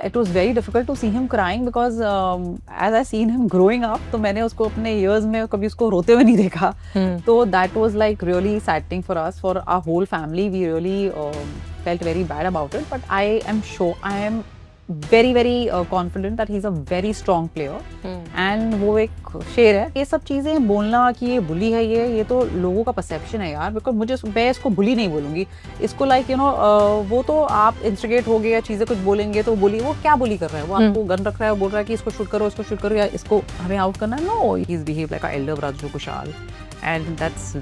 It was very difficult to see him crying because as I seen him growing up, तो मैंने उसको अपने years में कभी उसको रोते हुए नहीं देखा. तो that was like really saddening for us, for our whole family. We really felt very bad about it. But I am sure, I am very confident that he's a very strong player. And वो एक शेर है. ये सब चीज़ें बोलना कि ये बुली है, ये तो लोगों का परसेप्शन है यार. बिकॉज मैं इसको बुली नहीं बोलूँगी. इसको लाइक वो तो आप इंस्टिगेट हो गए या चीज़ें कुछ बोलेंगे तो बुली, वो क्या बुली कर रहा है? वो आपको गन रख रहा है, बोल रहा है कि इसको शूट करो या इसको हमें आउट करना है. No, he is behave like a elder brother Kushal, and that's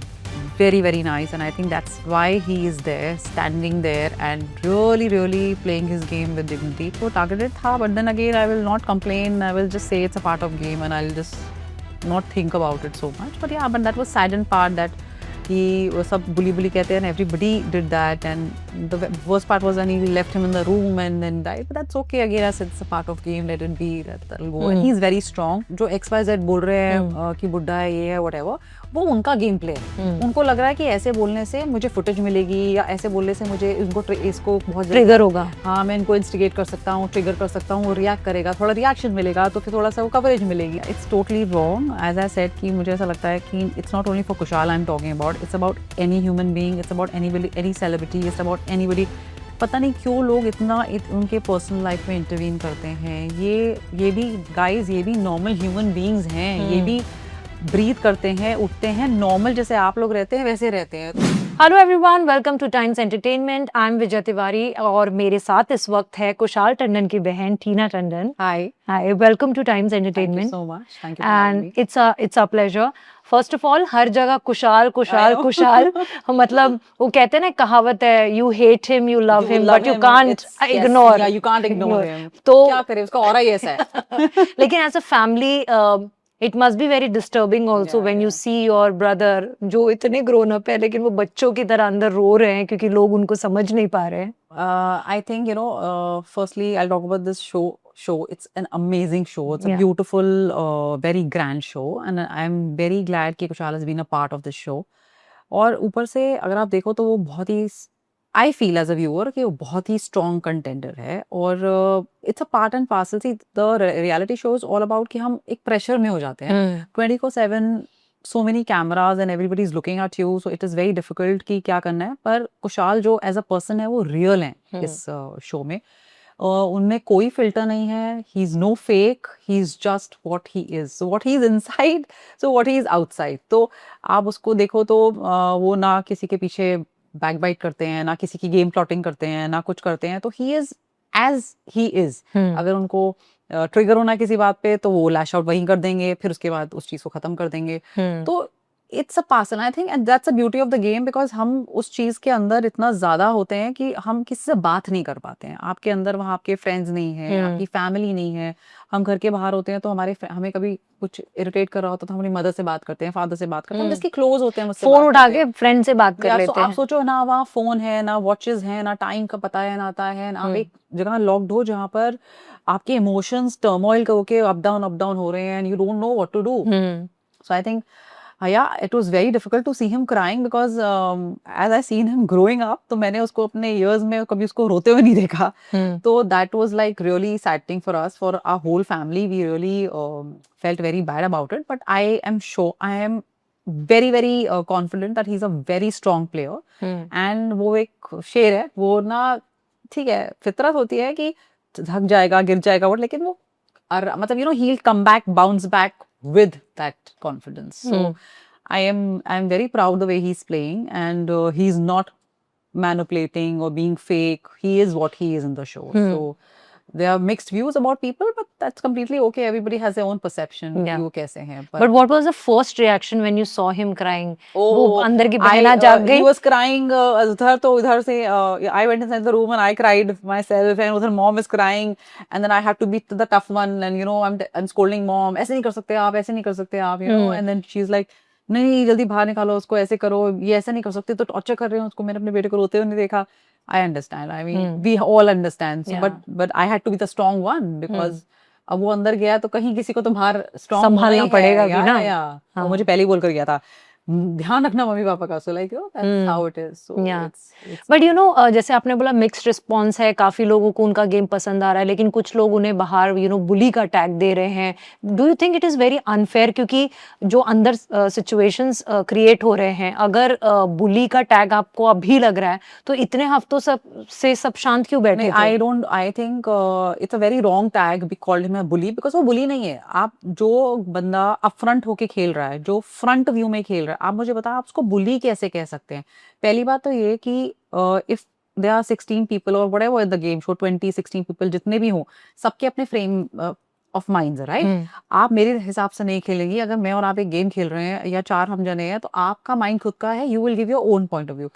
very nice, and I think that's why he is there, standing there and really playing his game with dignity. So targeted tha, but then again I will not complain. I will just say it's a part of game and I'll just not think about it so much. But yeah, but that was saddened part that he was सब bully कहते हैं and everybody did that, and the worst part was when he left him in the room and then died. But that's okay, again as it's a part of game, let it be, that'll go. And he's very strong. जो XYZ बोल रहे हैं कि बुड्ढा है, ये है, whatever, वो उनका गेम प्ले है. उनको लग रहा है कि ऐसे बोलने से मुझे फुटेज मिलेगी या ऐसे बोलने से मुझे इसको बहुत ट्रिगर होगा. हाँ, मैं इनको इंस्टिगेट कर सकता हूँ, ट्रिगर कर सकता हूँ, वो रिएक्ट करेगा, थोड़ा रिएक्शन मिलेगा तो फिर थोड़ा सा वो कवरेज मिलेगी. It's totally wrong. As I said कि मुझे ऐसा लगता है कि it's not only for Kushal I am talking about, it's about any human being, it's about any celebrity, it's about anybody. पता नहीं क्यों लोग इतना उनके पर्सनल लाइफ में इंटरवीन करते हैं. ये भी गाइज, ये भी नॉर्मल ह्यूमन बीइंग्स हैं. ये भी ब्रीथ करते हैं, उठते हैं, नॉर्मल जैसे आप लोग रहते हैं वैसे रहते हैं. Hello everyone, welcome to Times Entertainment. I am Vijay Tiwari और मेरे साथ इस वक्त है कुशाल टंडन की बहन Tina Tandon. Hi, welcome to Times Entertainment. So much, thank you. And it's a pleasure. First of all, हर जगह कुशाल मतलब वो कहते हैं ना, कहावत है, you hate him, you love him, but you can't ignore him. तो क्या करें, उसका ऑरा ही ऐसा है. लेकिन as a family it must be very disturbing also when you see your brother जो इतने grown up है लेकिन वो बच्चों की तरह अंदर रो रहे हैं क्योंकि लोग उनको समझ नहीं पा रहे हैं. I think firstly I'll talk about this show. It's an amazing show. It's a beautiful, very grand show, and I'm very glad कि Kushal has been a part of this show. और ऊपर से अगर आप देखो तो वो बहुत ही, I feel as a viewer कि वो बहुत ही स्ट्रॉन्ग कंटेंडर है. और it's a part and parcel. See, the reality show is all about कि हम एक प्रेशर में हो जाते हैं 24/7, so many cameras and everybody is looking at you, so it is very difficult कि क्या करना है. पर कुशाल जो एज अ पर्सन है वो रियल है इस शो में. उनमें कोई फिल्टर नहीं है. He is no fake, he is just what he is. So what he is inside, so what he is outside. तो आप उसको देखो तो वो ना किसी के पीछे बैक बाइट करते हैं, ना किसी की गेम प्लॉटिंग करते हैं, ना कुछ करते हैं. तो he is as he is. अगर उनको ट्रिगर होना किसी बात पे तो वो लैश आउट वहीं कर देंगे, फिर उसके बाद उस चीज को खत्म कर देंगे. तो इट्स अ पासन, I think, and that's a beauty of the game, because हम उस चीज के अंदर इतना ज्यादा होते हैं कि हम किसी से बात नहीं कर पाते हैं. आपके अंदर वहाँ आपके फ्रेंड्स नहीं है, आपकी फैमिली नहीं है. हम घर के बाहर होते हैं तो हमें कभी कुछ इरिटेट कर रहा होता है तो हम अपनी मदर से बात करते हैं, फादर से बात करते हैं, हम जिसकी क्लोज होते हैं मुझसे फोन उठा के फ्रेंड से बात कर लेते हैं. आप सोचो ना, वहाँ फोन है ना, वॉचेस है ना, टाइम का पता है ना आता है ना. आप एक जगह लॉक्ड हो जहाँ पर आपके इमोशंस टर्मोइल के अप डाउन हो रहे हैं, and you don't know what to do. So I think yeah, it was very difficult to see him crying because as I seen him growing up, तो मैंने उसको अपने years में कभी उसको रोते हुए नहीं देखा. तो that was like really saddening for us, for our whole family. We really felt very bad about it. But I am sure, I am very confident that he's a very strong player. And वो एक शेर है, वो ना, ठीक है, फितरत होती है कि थक जाएगा, गिर जाएगा, लेकिन वो मतलब he'll come back, bounce back with that confidence. So I'm very proud the way he's playing, and he's not manipulating or being fake. He is what he is in the show. So there are mixed views about people, but that's completely okay. Everybody has their own perception. वो कैसे हैं. But what was the first reaction when you saw him crying? वो अंदर की बहना जाग गई. He was crying. उधर से I went inside the room and I cried myself, and उधर mom is crying, and then I have to be the tough one, and I'm scolding mom. ऐसे नहीं कर सकते आप, ऐसे नहीं कर सकते आप, and then she's like, नहीं, जल्दी बाहर निकालो उसको, ऐसे करो, ये ऐसा नहीं कर सकते, तो टॉर्चर कर रहे हो उसको. मैंने अपने बेटे को रोते हुए नहीं देखा. I understand. I mean, we all understand. So, but I had to be the strong one because अब वो अंदर गया तो कहीं किसी को तो बाहर स्ट्रॉन्ग संभालना पड़ेगा भी ना. वो मुझे पहले ही बोल कर गया था ध्यान रखना मम्मी पापा का, so like you know, that's how it is. So Yeah. it's but जैसे आपने बोला मिक्स्ड रिस्पॉन्स है, काफी लोगों को उनका गेम पसंद आ रहा है, लेकिन कुछ लोग उन्हें बाहर बुली का टैग दे रहे हैं. Do you think it is very unfair, क्योंकि जो अंदर सिचुएशंस क्रिएट हो रहे हैं, अगर बुली का टैग आपको अभी लग रहा है तो इतने हफ्तों सब शांत क्यों बैठे थे? I think it's a very wrong tag be called him a bully, because वो bully नहीं है. आप जो बंदा अपफ्रंट होके खेल रहा है, जो फ्रंट व्यू में खेल रहा है, आप मुझे बताओ आप उसको bully कैसे कह सकते हैं? पहली बात तो ये कि if there are 16 people or whatever in the game show, 16 people जितने भी हों, सबके अपने फ्रेम ऑफ माइंड्स है, राइट? आप मेरे हिसाब से नहीं खेलेंगी. अगर मैं और आप एक गेम खेल रहे हैं या 4 हम जने हैं, तो आपका माइंड खुद का है, you will give your own point of view.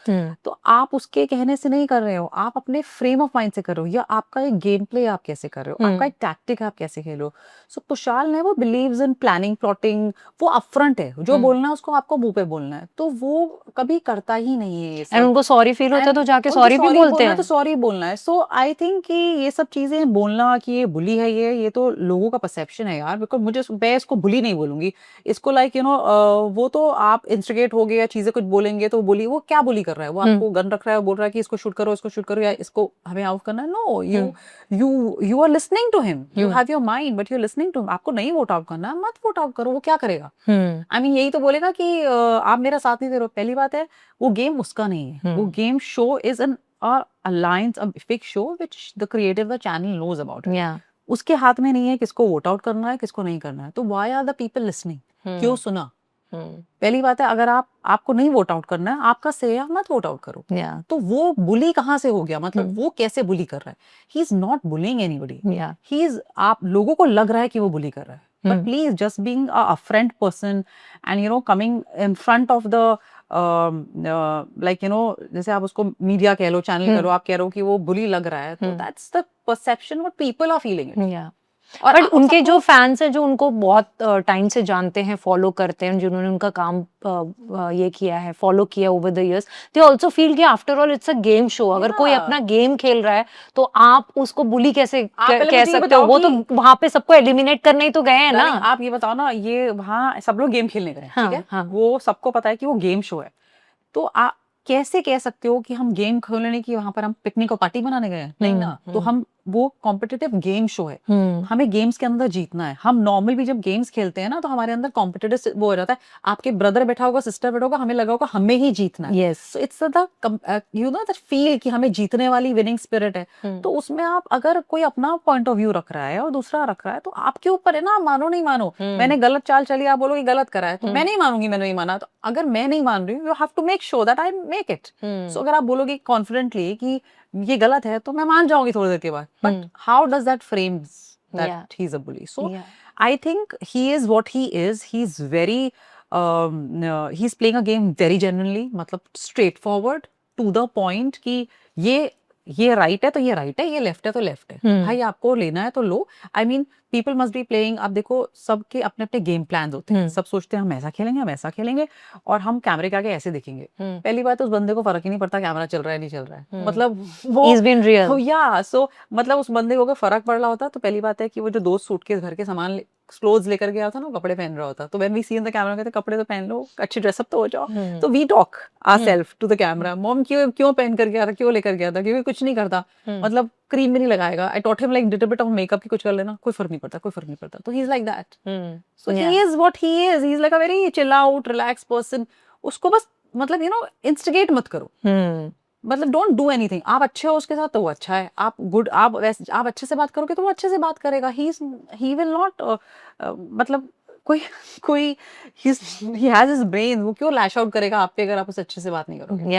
तो आप उसके कहने से नहीं कर रहे हो, आप अपने फ्रेम ऑफ माइंड से कर रहे हो, या आपका एक गेम प्ले आप कैसे कर रहे हो, आपका एक टैक्टिक आप कैसे खेल रहे हो. सो कुशाल ने वो बिलीव्स इन प्लानिंग, प्लॉटिंग, वो अपफ्रंट है, जो बोलना है उसको आपको मुंह पे बोलना है, तो वो कभी करता ही नहीं है ये सब. एंड उनको सॉरी फील होता है तो जाके सॉरी भी बोलते हैं. तो सॉरी बोलना है. सो आई थिंक कि ये सब चीजें बोलना कि ये बुली है, ये तो लोगों का परसेप्शन है यार. बिकॉज मैं इसको बुली नहीं बोलूंगी, इसको लाइक वो तो आप इंस्टिगेट हो गए या चीजें कुछ बोलेंगे तो बुली. वो क्या बुली कर रहा है? वो आपको गन रख रहा है, बोल रहा है कि इसको शूट करो या इसको हमें आउट करना है. No, you are listening to him, you have your mind but you are listening to him. आपको नहीं वोट आउट करना, मत वोट आउट करो. वो क्या करेगा? आई मीन यही तो बोलेगा कि आप मेरा साथ नहीं दे रहे हो. पहली बात है, वो गेम उसका नहीं है. वो game show is an alliance, a fake show which the creator of the channel knows about it. Yeah. उसके हाथ में नहीं है किसको वोट आउट करना है, किसको नहीं करना है. तो why are the people listening? क्यों सुना? पहली बात है, अगर आपको नहीं वोट आउट करना है, आपका से है, मत वोट आउट करो. तो वो बुली कहाँ से हो गया? मतलब वो कैसे बुली कर रहा है? He is not bullying anybody. He is, आप लोगों को लग रहा है कि वो बुली कर रहा है, but please just being a friend person and coming in front of the like जैसे आप उसको मीडिया कह लो, चैनल कह लो, आप कह रहे हो कि वो बुली लग रहा है, तो that's the perception what people are feeling it. और बट उनके जो फैंस हैं, जो उनको बहुत टाइम से जानते हैं, फॉलो करते हैं, जिन्होंने उनका काम ये किया है, फॉलो किया over the years, they also feel कि after all it's a game show. अगर कोई अपना गेम खेल रहा है तो आप उसको बुली कैसे कह सकते हो? वो तो वहां पे सबको एलिमिनेट करने ही तो गए हैं ना. आप ये बताओ ना, ये वहां सब लोग गेम खेलने गए, ठीक है? वो सबको पता है कि वो गेम शो है, तो आप कैसे कह सकते हो कि हम गेम खेलने की वहां पर हम पिकनिक और पार्टी बनाने गए हैं? नहीं ना. तो हम, वो कॉम्पिटिटिव गेम शो है, हमें गेम्स के अंदर जीतना है. हम नॉर्मल भी जब गेम्स खेलते हैं ना, तो हमारे अंदर कॉम्पिटिटिव वो हो जाता है. आपके ब्रदर बैठा होगा, सिस्टर बैठा होगा, हमें लगा होगा हमें ही जीतना है. So it's the that feel कि हमें जीतने वाली विनिंग स्पिरिट है. तो उसमें आप अगर कोई अपना पॉइंट ऑफ व्यू रख रहा है और दूसरा रख रहा है, तो आपके ऊपर है ना, मानो नहीं मानो. मैंने गलत चाल चली, आप बोलोगे गलत करा है, तो मैं नहीं मानूंगी, मैंने नहीं माना. तो अगर मैं नहीं मान रही हूँ, you have to make sure that I make it. So अगर आप बोलोगे कॉन्फिडेंटली कि ये गलत है, तो मैं मान जाऊंगी थोड़ी देर के बाद. But how does that frames that he is a bully? So I think he is what he is. He is very, he is playing a game very genuinely, मतलब straightforward to the point कि ये right है तो ये right है, ये left है तो लेफ्ट है. भाई आपको लेना है तो लो. I mean people must be playing. आप देखो, सबके अपने अपने गेम प्लान होते हैं. सब सोचते हैं हम ऐसा खेलेंगे, हम ऐसा खेलेंगे, और हम कैमरे के आगे ऐसे दिखेंगे. पहली बात, उस बंदे को फर्क ही नहीं पड़ता कैमरा चल रहा है नहीं चल रहा है. मतलब वो He's been real. या सो मतलब उस बंदे को अगर फर्क पड़ रहा होता, तो पहली बात है कि वो जो दोस्त सूटकेस भर के सामान क्लोथ्स लेकर गया था ना, कपड़े पहन रहा होता. तो when we see in the camera, कहते कपड़े तो पहन लो, अच्छी ड्रेसअप तो हो जाओ. तो we talk ourselves to the camera, mom क्यों पहन कर गया था, क्यों लेकर गया था? क्योंकि कुछ नहीं करता, मतलब क्रीम भी नहीं लगाएगा. I taught him like little bit of makeup की कुछ कर लेना, कोई फर्क नहीं पड़ता, कोई फर्क नहीं पड़ता. तो he is like that. So he is what he is. He is like a very chill out, relax person. उसको बस मतलब इंस्टिगेट मत करो. मतलब डोंट डू एनीथिंग. आप अच्छे हो उसके साथ तो वो अच्छा है, आप गुड, आप अच्छे से बात करोगे तो वो अच्छे से बात करेगा. ही विल नॉट मतलब कोई he has his brain. वो क्यों लैश आउट करेगा आप पे अगर आप उसे अच्छे से बात नहीं करोगे?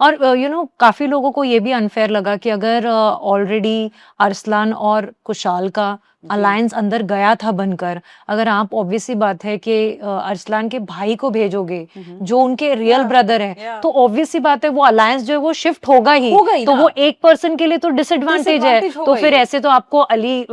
और काफी लोगों को ये भी अनफेयर लगा कि अगर ऑलरेडी अरसलान और कुशाल का अलायंस अंदर गया था बनकर, अगर आप ऑब्वियसली बात है कि अरसलान के भाई को भेजोगे जो उनके रियल ब्रदर है, तो ऑब्वियसली बात है वो अलायंस जो है वो शिफ्ट होगा ही. तो वो एक पर्सन के लिए तो डिसएडवांटेज है. तो फिर ऐसे तो आपको अली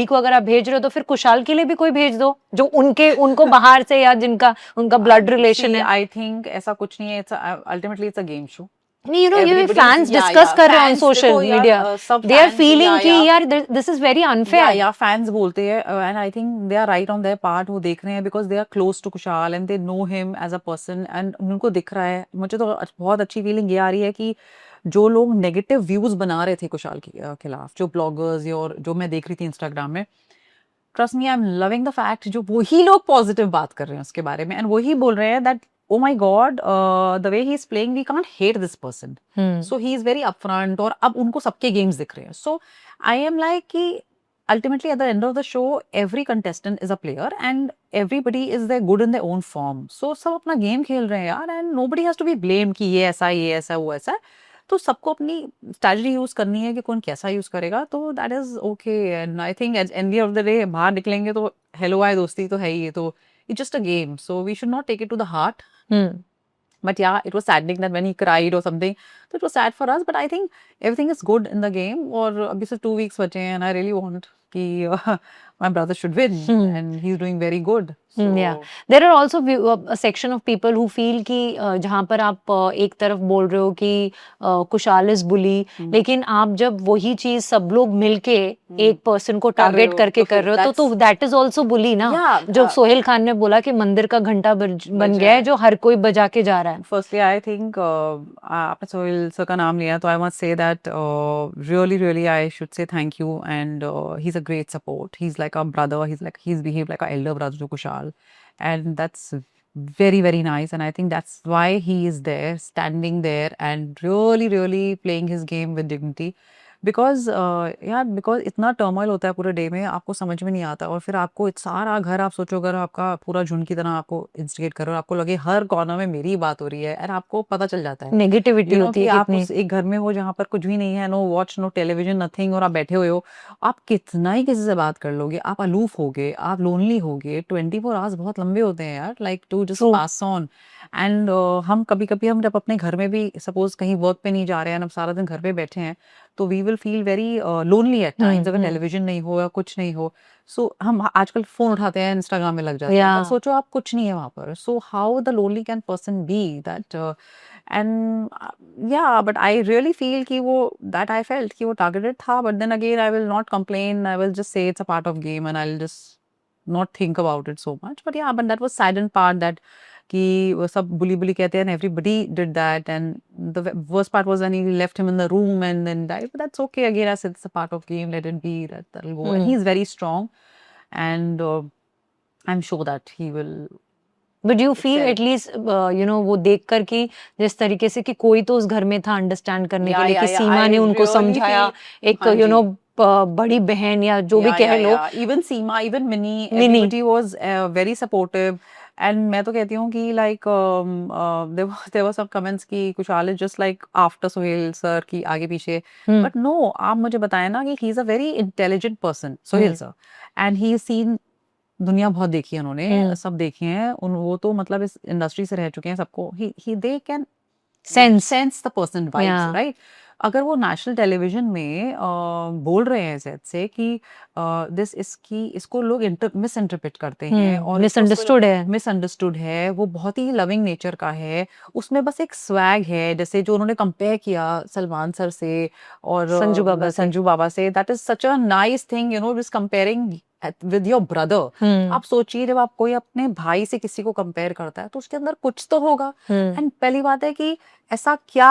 को अगर आप भेज रहे हो, तो फिर कुशाल के लिए भी कोई भेज दो जो उनको बाहर से या जिनका उनका ब्लड रिलेशन है. आई थिंक ऐसा कुछ नहीं है. Ultimately it's a game show. नहीं, ये everybody's- fans yeah, discuss yeah, कर रहे हैं ऑन fans, सोशल देखो यार, मीडिया, सब they are fans, feeling yeah, कि yeah. यार दिस इज वेरी अनफेयर. या फैंस बोलते हैं and I think they are right on their part, वो देख रहे हैं because they are close to Kushal and they know him as a person एंड उनको दिख रहा है. मुझे तो बहुत अच्छी फीलिंग ये आ रही है कि जो लोग नेगेटिव व्यूज बना रहे थे कुशाल के खिलाफ, जो ब्लॉगर्स और जो मैं देख रही थी इंस्टाग्राम में, trust me I am loving the fact जो वही लोग पॉजिटिव बात कर रहे हैं उसके बारे में एंड वही बोल रहे हैं that oh my god the way he is playing we can't hate this person. So he is very upfront और अब उनको सबके गेम्स दिख रहे हैं. सो आई एम लाइक कि ultimately at the end of the show every contestant is a player and everybody is their good in their own form. So सब अपना गेम खेल रहे हैं यार and nobody has to be blamed कि ये ऐसा वो ऐसा है. तो सबको अपनी स्ट्रैटेजी यूज करनी है कि कौन कैसा यूज करेगा. तो that is okay and I think at end of the day बाहर निकलेंगे तो हेलो हाय दोस्ती तो है ही. तो it's just a game, so we should not take it to the heart. But yeah, it was saddening that when he cried or something, so it was sad for us. But I think everything is good in the game. और अभी से 2 weeks बचे हैं and I really want कि my brother should win and he's doing very good. So Yeah, there are also a section of people who feel कि जहाँ पर आप एक तरफ बोल रहे हो कि कुशाल इज बुली, लेकिन आप जब वही चीज सब लोग मिलके एक पर्सन को कर रहे टारगेट हो, करके तो कर रहे हो, तो दैट इज ऑल्सो बुली ना. Yeah, जो सोहेल खान ने बोला कि मंदिर का घंटा बन गया है जो हर कोई बजा के जा रहा है. Firstly, I think आपने सोहेल सर का नाम लिया तो I must say that really I should say thank you and he's a great support. He's like a brother. He's behaved like an elder brother to Kushal, and that's very nice. And I think that's why he is there, standing there and really playing his game with dignity. Because यार because इतना turmoil होता है पूरे day में, आपको समझ में नहीं आता और फिर आपको सारा घर आप सोचो अगर आपका पूरा झुंड की तरह आपको इंस्टिगेट करो और आपको लगे हर कॉर्नर में मेरी बात हो रही है एंड आपको पता चल जाता है नेगेटिविटी होती कि है आप कितनी. उस एक घर में हो जहाँ पर कुछ भी नहीं है, no watch no television nothing, और आप बैठे हुए हो, आप कितना ही किसी से बात कर लोगे, आप अलूफ होगे, आप लोनली होगे. 24 आवर्स बहुत लंबे होते हैं यार, like to just True. Pass on. And हम कभी हम जब अपने घर में भी सपोज कहीं वर्क पे नहीं जा रहे हैं, हम सारा दिन घर पे बैठे हैं, तो we will feel very lonely at times अगर टेलीविजन नहीं हो या कुछ नहीं हो. सो हम आजकल फोन उठाते हैं, इंस्टाग्राम में लग जाते हैं, Yeah. पर सोचो आप कुछ नहीं है वहां पर. So how the lonely can person be that. And या बट आई रियली फील कि वो दैट आई फेल्ट कि वो टारगेटेड था. But then again I will not complain, I will just say it's a part of game and I will just not think about it so much. But yeah, but that was saddened part that कि वो सब बुली कहते हैं and everybody did that. And the worst part was when he left him in the room and then died. But that's okay. Again, I said it's a part of game. Let it be. That'll go. And he's very strong, and I'm sure that he will. But you feel at least वो देख कर कि जिस तरीके से कि कोई तो उस घर में था अंडरस्टैंड करने के लिए कि सीमा ने उनको समझाया, एक बड़ी बहन या जो भी कह लो. Even Seema, even Mini, everybody was very supportive. And मैं तो कहती हूँ कि like there were some comments कि Kushal is just like after Sohail sir की आगे पीछे. बट नो, आप मुझे बताएं ना कि ही is a very intelligent person Sohail sir, and he is seen दुनिया बहुत देखी है उन्होंने, सब देखे हैं वो तो मतलब इस इंडस्ट्री से रह चुके हैं, सबको ही they can sense the person vibes, right. अगर वो नेशनल टेलीविजन में बोल रहे हैं जैद से कि इसको लोग मिस इंटरप्रेट करते हैं और मिसअंडरस्टूड है, वो बहुत ही लविंग नेचर का है, उसमें बस एक स्वैग है, जैसे जो उन्होंने कंपेयर किया सलमान सर से और संजू बाबा से, that is such a nice thing, just comparing with your brother. आप सोचिए जब आप कोई अपने भाई से किसी को कंपेयर करता है तो उसके अंदर कुछ तो होगा. एंड पहली बात है कि ऐसा क्या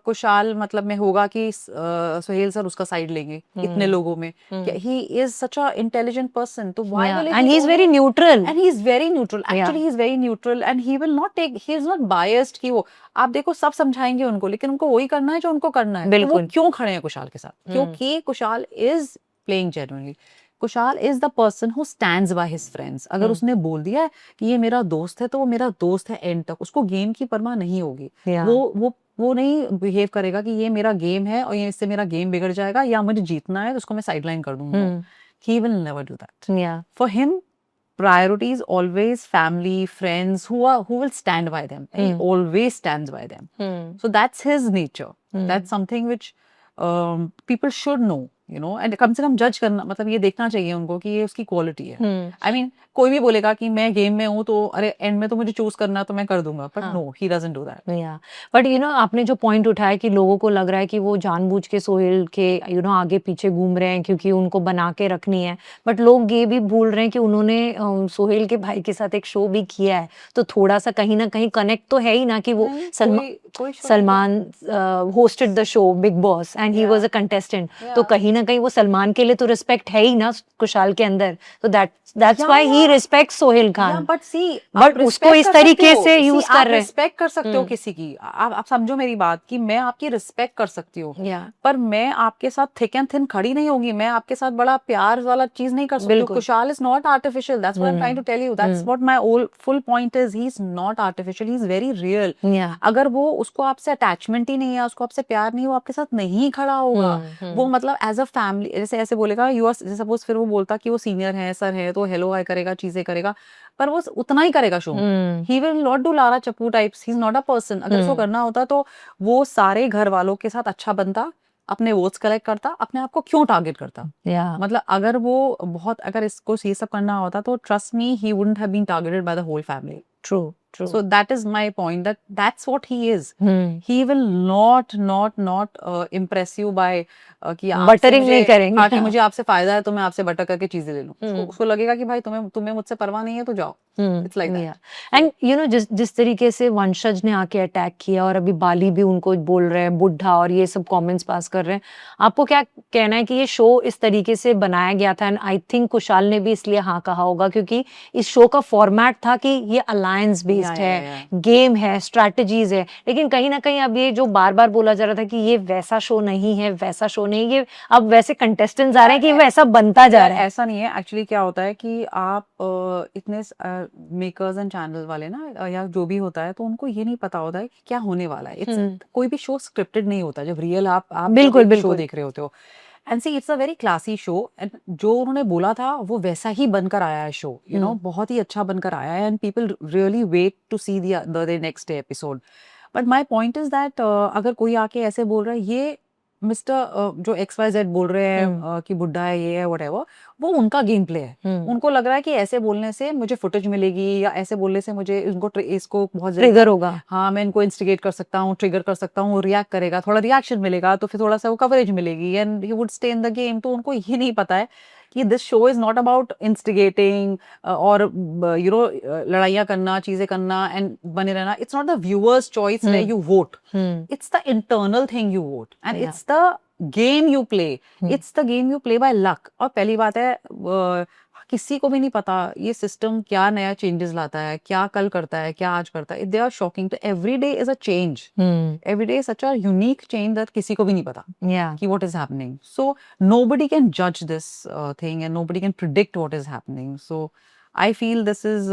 कुशाल मतलब में होगा कि सोहेल सर उसका साइड लेंगे इतने लोगों में. He is such a intelligent person, तो why will and he is very neutral actually he is very neutral and he will not take, he is not biased कि वो आप देखो सब समझाएंगे उनको लेकिन उनको वही करना है जो उनको करना है. तो वो क्यों खड़े हैं कुशाल के साथ? क्योंकि Kushal is playing genuinely. Kushal is the person who stands by his friends. अगर उसने बोल दिया है कि ये मेरा दोस्त है तो वो मेरा दोस्त है एंड तक, उसको गेम की परवाह नहीं होगी. वो नहीं बिहेव करेगा कि ये मेरा गेम है और ये इससे मेरा गेम बिगड़ जाएगा या मुझे जीतना है तो उसको मैं साइडलाइन कर दूंगा. He will never do that. For him priority is always family, friends who will stand by them. He always stands by them. So that's his nature. That's something which people should know. You know, and come से कम जज करना, मतलब ये देखना चाहिए उनको कि ये उसकी क्वालिटी है। आई मीन कोई भी बोलेगा कि मैं गेम में हूँ तो अरे एंड में तो मुझे चूज करना है तो मैं कर दूंगा, but no, he doesn't do that. या बट आपने जो पॉइंट उठाया कि लोगों को लग रहा है कि वो जानबूझ के सोहेल के आगे पीछे घूम रहे हैं क्योंकि उनको बना के रखनी है, बट लोग ये भी भूल रहे हैं कि उन्होंने सोहेल के भाई के साथ एक शो भी किया है, तो थोड़ा सा कहीं ना कहीं कनेक्ट तो है ही ना कि वो नहीं, कोई show Salman hosted the show big boss and he was a contestant, तो कहीं ना कहीं वो सलमान के लिए तो रिस्पेक्ट है ही ना कुशाल के अंदर, तो that's why he respects Sohail Khan, but see, but उसको इस तरीके से यूज कर रहे हैं। रिस्पेक्ट कर सकते हो किसी की, आप समझो मेरी बात कि मैं आपकी रिस्पेक्ट कर सकती हूँ, पर मैं आपके साथ थिक एंड थिन खड़ी नहीं होंगी, मैं आपके साथ बड़ा प्यार वाला चीज नहीं कर सकती हूँ। Kushal is not artificial, that's what I am trying to tell you, that's what my whole full point is, he is not artificial, he is very real. अगर वो उसको आपसे अटैचमेंट ही नहीं है, उसको आपसे प्यार नहीं, वो आपके साथ नहीं खड़ा होगा। वो मतलब एज अ फैमिली, जैसे ऐसे बोलेगा यू आर, सपोज फिर वो बोलता कि वो सीनियर है, सर है, तो हेलो हाय करेगा, चीजें करेगा, पर वो उतना ही करेगा show. He will not do लारा चप्पू types, he is not a person. अगर उसको करना होता तो वो सारे घर वालों के साथ अच्छा बनता, अपने वोट्स कलेक्ट करता, अपने आप को क्यों टारगेट करता? मतलब अगर वो बहुत, अगर इसको ये सब करना होता तो trust me, he wouldn't have been targeted by the whole family. True So that is my point, that's what he is. He will not impress you by कि बटरिंग नहीं करेंगे। हाँ, कि मुझे आपसे फायदा है तो मैं आपसे बटर करके चीजें ले लूं। उसको लगेगा कि भाई तुम्हें मुझसे परवाह नहीं है तो जाओ। It's like that. एंड जिस तरीके से वंशज ने आके अटैक किया और अभी बाली भी उनको बोल रहे हैं बुढ़ा और ये सब कमेंट्स पास कर रहे हैं, आपको क्या कहना है कि ये शो इस तरीके से बनाया गया था? एंड आई थिंक कुशाल ने भी इसलिए हाँ कहा होगा क्योंकि इस शो का फॉर्मेट था कि ये अलायंस बेस्ड है, गेम है, स्ट्रैटेजीज है, लेकिन कहीं ना कहीं अब ये जो बार बार बोला जा रहा था कि ये वैसा शो नहीं है, वैसा शो नहीं, ये अब वैसे कंटेस्टेंट्स आ रहे हैं कि वैसा बनता जा रहा है। ऐसा नहीं है, एक्चुअली क्या होता है कि आप इतने मेकर्स एंड चैनल वाले ना, या जो भी होता है, तो उनको ये नहीं पता होता है कि क्या होने वाला है। कोई भी शो स्क्रिप्टेड नहीं होता जब रियल आप बिल्कुल शो देख रहे होते हो। And see, it's a very classy show, and जो उन्होंने बोला था वो वैसा ही बनकर आया है शो, यू नो, बहुत ही अच्छा बनकर आया है, and people really wait to see the next episode. But my point is that अगर कोई आके ऐसे बोल रहा है, ये मिस्टर जो XYZ बोल रहे हैं कि बुड्ढा है, ये है, व्हाटएवर, वो उनका गेम प्ले है। उनको लग रहा है कि ऐसे बोलने से मुझे फुटेज मिलेगी, या ऐसे बोलने से मुझे इसको बहुत ट्रिगर होगा, हाँ, मैं इनको इंस्टिगेट कर सकता हूँ, ट्रिगर कर सकता हूँ, वो रिएक्ट करेगा, थोड़ा रिएक्शन मिलेगा, तो फिर थोड़ा सा वो कवरेज मिलेगी, and he would stay in the game. तो उनको ये नहीं पता है कि this show is not about instigating और यू नो लड़ाइयाँ करना, चीजें करना एंड बने रहना। It's not the viewers choice where you vote, it's the internal thing you vote, and it's the game you play. It's the game you play by luck. और पहली बात है, किसी को भी नहीं पता ये सिस्टम क्या नया चेंजेस लाता है, क्या कल करता है, क्या आज करता है। दे आर शॉकिंग, तो every day is a change, every day such a unique change that किसी को भी नहीं पता कि what is happening. So nobody can जज this thing, and nobody can predict what is happening. So I feel this is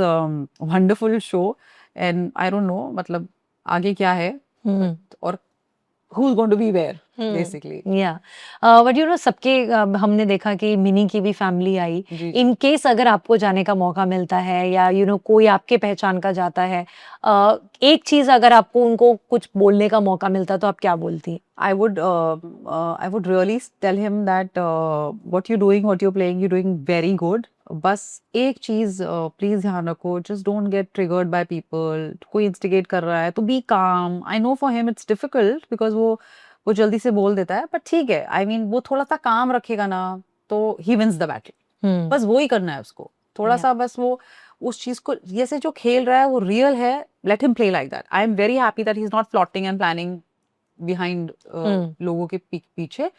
wonderful show, and I don't know मतलब आगे क्या है, और who's going to be where basically. But सबके हमने देखा कि मिनी की भी फैमिली आई। इन केस अगर आपको जाने का मौका मिलता है या कोई आपके पहचान का जाता है, एक चीज अगर आपको उनको कुछ बोलने का मौका मिलता तो आप क्या बोलती? I would really tell him that what you're doing, what you're playing, you're doing very good. बस एक चीज प्लीज ध्यान रखो, just don't get triggered by people. कोई इंस्टिगेट कर रहा है तो बी काम। I know for him it's difficult because वो जल्दी से बोल देता है, बट ठीक है, आई मीन वो थोड़ा सा काम रखेगा ना तो ही विंस द बैटल। बस वो ही करना है उसको, थोड़ा सा बस वो उस चीज को, जैसे जो खेल रहा है वो रियल है, let him play like that. I am very happy that he is not plotting and planning behind लोगों के पीछे,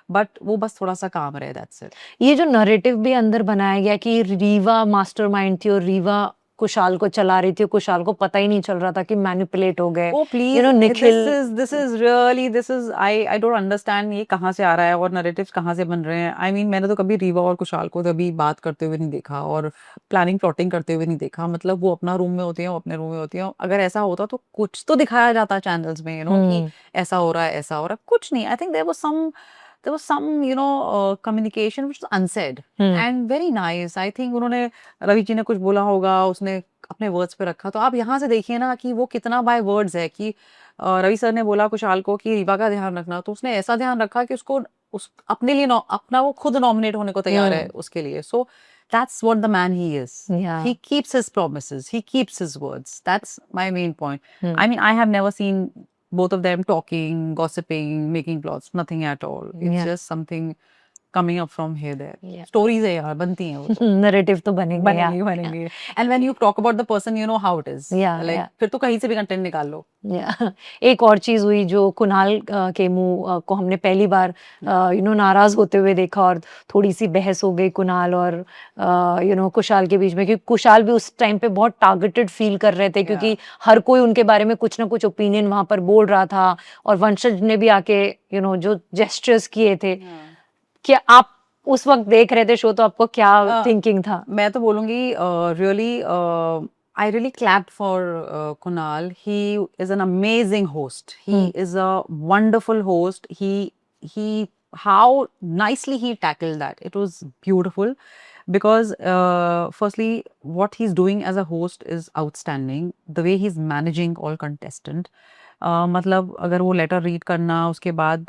बट वो बस थोड़ा सा काम रहे, दैट्स इट। ये जो नैरेटिव भी अंदर बनाया गया कि रीवा मास्टरमाइंड थी और रीवा कुशाल को चला रही थी, कुशाल को पता ही नहीं चल रहा था कि मैनिपुलेट हो गए। Oh please, Nikhil, this is really, this is I don't understand ये कहाँ से आ रहा है और नैरेटिव्स कहाँ से बन रहे हैं। I mean मैंने तो कभी रीवा और कुशाल को कभी बात करते हुए नहीं देखा और प्लानिंग प्लॉटिंग करते हुए नहीं देखा। मतलब वो अपना रूम में होती हैं, वो अपने रूम में होती हैं। अगर ऐसा होता तो कुछ तो दिखाया जाता चैनल्स में, कि ऐसा हो रहा है, ऐसा हो रहा है, कुछ नहीं। I think there was some communication which was unsaid and very nice. I think उन्होंने, रवि जी ने कुछ बोला होगा, उसने अपने वर्ड्स पे रखा। तो आप यहाँ से देखिए ना कि वो कितना बाय वर्ड्स है कि रवि सर ने बोला कुशाल को कि रीवा का ध्यान रखना, तो उसने ऐसा ध्यान रखा कि उसको उस अपने लिए अपना वो खुद नॉमिनेट होने को तैयार है उसके लिए. So that's what the man he is. Yeah. He keeps his promises. He keeps his words. That's my main point. Hmm. I mean, I have never seen both of them talking, gossiping, making plots. Nothing at all. It's Yeah. just something coming up from here there. Yeah. Stories है यार, बनती हैं वो तो. Narrative तो बनेंगे यार. बनेंगे. And when you talk about the person, you know how it is. Yeah, Like yeah. फिर तो कहीं से भी कंटेंट निकाल लो. एक और चीज हुई जो कुणाल के मुंह को हमने पहली बार नाराज होते हुए देखा और थोड़ी सी बहस हो गई कुणाल और कुशाल के बीच में, क्योंकि कुशाल भी उस टाइम पे बहुत टारगेटेड फील कर रहे थे क्योंकि हर कोई उनके बारे में कुछ ना कुछ ओपिनियन वहां पर बोल रहा था और वंशज ने भी आके जो जेस्चर्स किए थे. क्या आप उस वक्त देख रहे थे शो तो आपको क्या थिंकिंग था? मैं तो बोलूंगी really I really clapped for Kunal. He is an amazing host. He is a wonderful host. He how nicely he tackled that. It was beautiful because firstly, what he's doing as a host is outstanding. The way he's managing all contestant. मतलब अगर वो letter read करना उसके बाद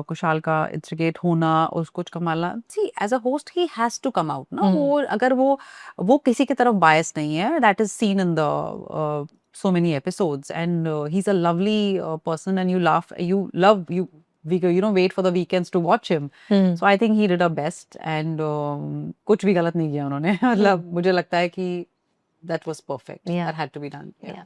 कुशाल का instigate होना उसको कमाना, see as a host he has to come out ना. वो अगर वो किसी की तरफ बायस नहीं है. That is seen in the so many episodes and he's a lovely person and you love we wait for the weekends to watch him. So I think he did our best and कुछ भी गलत नहीं किया उन्होंने. मतलब मुझे लगता है कि that was perfect. Yeah. That had to be done. Yeah.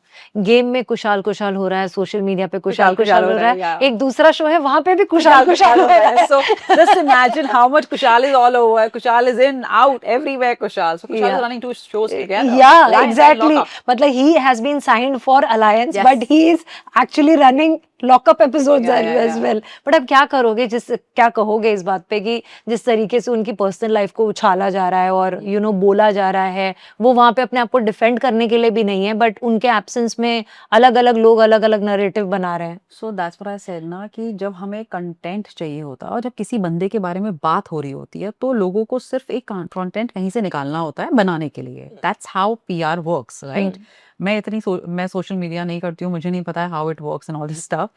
Game में कुशाल हो रहा है, सोशल मीडिया पे कुशाल हो रहा है. Yeah. एक दूसरा शो है वहां पे भी कुशाल हो रहा है. So just imagine how much Kushal is all over. Kushal is in, out, everywhere Kushal. So Kushal is running two shows together. Yeah, Alliance exactly. and Lockup. मतलब he has been signed for Alliance, Yes. but he is actually running lock up episodes as well. But अब क्या करोगे, क्या कहोगे इस बात पे कि जिस तरीके से उनकी पर्सनल लाइफ को उछाला जा रहा है और बोला जा रहा है, वो वहां पे अपने आप को डिफेंड करने के लिए भी नहीं है बट उनके एब्सेंस में अलग अलग लोग अलग अलग नैरेटिव बना रहे हैं. So that's what I said ना कि जब हमें कंटेंट चाहिए होता है और जब किसी बंदे के बारे में बात हो रही होती है तो लोगों को सिर्फ एक कंटेंट कहीं से निकालना होता है बनाने के लिए. That's how PR works, right. मैं सोशल मीडिया नहीं करती हूँ, मुझे नहीं पता है how it works and all this stuff.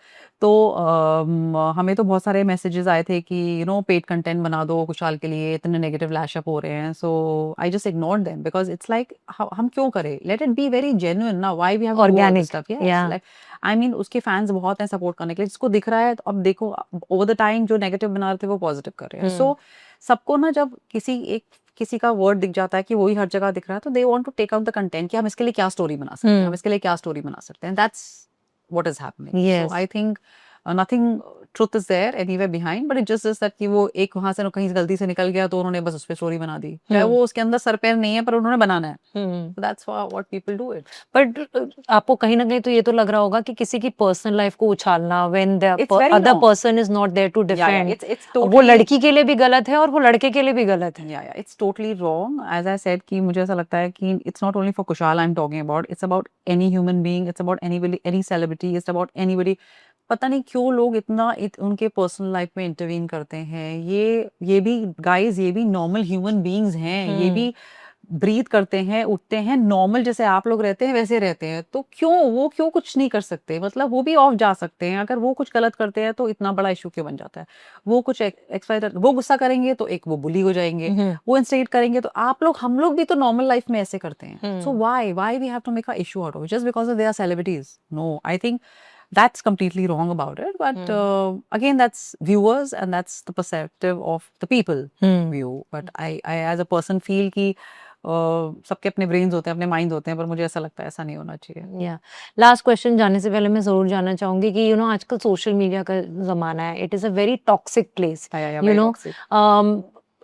तो हमें तो बहुत सारे मैसेजेस आए थे कि पेड कंटेंट बना दो कुशाल के लिए, इतने नेगेटिव लैश अप हो रहे हैं. So I just ignored them because it's like हम क्यों करें, let it be very genuine ना. Why we have organic stuff. Like I mean उसके फैंस बहुत हैं सपोर्ट करने के लिए, जिसको दिख रहा है. तो अब देखो ओवर द टाइम जो नेगेटिव बना रहे थे वो पॉजिटिव कर रहे हैं. सो सबको ना जब किसी का वर्ड दिख जाता है कि वही हर जगह दिख रहा है तो they want to take out the content कि हम इसके लिए क्या स्टोरी बना सकते हैं, हम इसके लिए क्या स्टोरी बना सकते हैं. That's what is happening. So I think nothing truth is there anywhere behind, but it just is that कि वो एक वहां से कहीं गलती से निकल गया तो उन्होंने बस उस पे स्टोरी बना दी. वो उसके अंदर सर पैर नहीं है पर उन्होंने बनाना है. That's what people do it. But आपको कहीं ना कहीं तो ये तो लग रहा होगा कि किसी की पर्सनल लाइफ को उछालना when the other person is not there to defend, वो लड़की के लिए भी गलत है और वो लड़के के लिए भी गलत है. या it's totally wrong. As I said कि मुझे ऐसा लगता है कि it's not only for Kushal I am talking about, it's about any human being, it's about anybody, any celebrity, it's about anybody. पता नहीं क्यों लोग इतना उनके पर्सनल लाइफ में इंटरवीन करते हैं. ये भी गाइस, ये भी नॉर्मल ह्यूमन बीइंग्स हैं. ये भी ब्रीथ करते हैं, उठते हैं, नॉर्मल जैसे आप लोग रहते हैं वैसे रहते हैं. तो क्यों कुछ नहीं कर सकते? मतलब वो भी ऑफ जा सकते हैं. अगर वो कुछ गलत करते हैं तो इतना बड़ा इशू क्यों बन जाता है? वो कुछ वो गुस्सा करेंगे तो एक वो बुली हो जाएंगे, वो इंस्टेट करेंगे तो हम लोग भी तो नॉर्मल लाइफ में ऐसे करते हैं. So why we have to make a issue out of it just because they are celebrities? No, I think that's completely wrong about it, but again that's viewers and that's the perspective of the people view. But I as a person feel कि सबके अपने brains होते हैं, अपने mind होते हैं, पर मुझे ऐसा लगता है ऐसा नहीं होना चाहिए. लास्ट क्वेश्चन जाने से पहले मैं जरूर जानना चाहूंगी कि आजकल सोशल मीडिया का जमाना है. It is a very toxic place.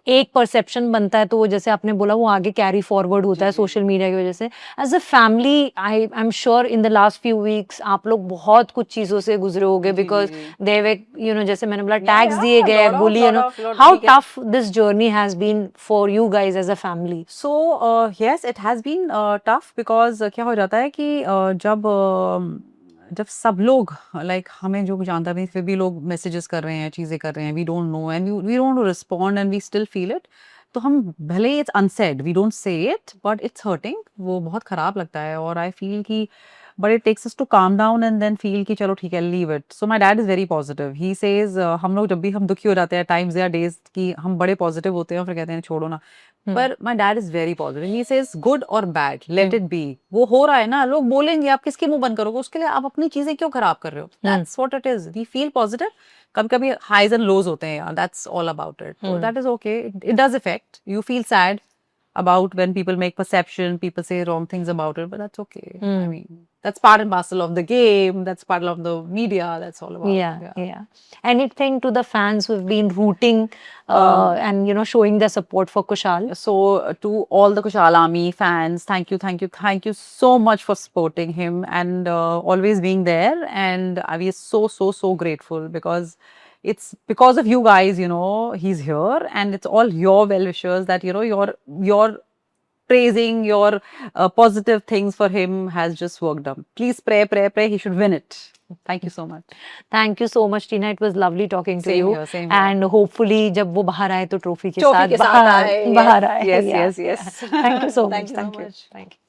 एक परसेप्शन बनता है तो वो जैसे आपने बोला वो आगे कैरी फॉरवर्ड होता है सोशल मीडिया की वजह से. As a family I am sure in the last few weeks आप लोग बहुत कुछ चीजों से गुजरे होगे बिकॉज दे जैसे मैंने बोला टैग्स दिए गए, bully, how tough this journey has been for you guys as a family. So yes, it has been tough because क्या हो जाता है कि जब सब लोग लाइक हमें जो जानता भी फिर भी लोग मैसेजेस कर रहे हैं, चीज़ें कर रहे हैं, we don't know and we don't respond and we still feel it. तो हम भले it's unsaid, we don't say it but it's hurting. वो बहुत ख़राब लगता है. और आई फील कि but it takes us to calm down and then feel कि चलो ठीक है, leave it. So my dad is very positive. He says हम लोग जब भी हम दुखी हो जाते हैं, times या days कि हम बड़े positive होते हैं और फिर कहते हैं छोड़ो ना. पर my dad is very positive. He says good or bad, let it be. वो हो रहा है ना, लोग बोलेंगे, आप किसकी मुंह बंद करोगे? उसके लिए आप अपनी चीजें क्यों खराब कर रहे हो? That's what it is. We feel positive. कभी-कभी highs and lows होते हैं यार. That's all about it. So that is okay. It does affect. You feel sad about when people make perception, people say wrong things about it, but that's okay. I mean, that's part and parcel of the game. That's part of the media. That's all about. Yeah. Anything to the fans who've been rooting and showing their support for Kushal? So to all the Kushal Army fans, thank you so much for supporting him and always being there. And we are so grateful because it's because of you guys, he's here, and it's all your well wishers that your praising, your positive things for him has just worked out. Please pray. He should win it. Thank you so much. Thank you so much, Tina. It was lovely talking to you. Same here. And hopefully, जब वो बाहर आए तो trophy के Trophy साथ के साथ आए. बाहर आए. Yes. Thank you so much. Thank you so much. Thank you.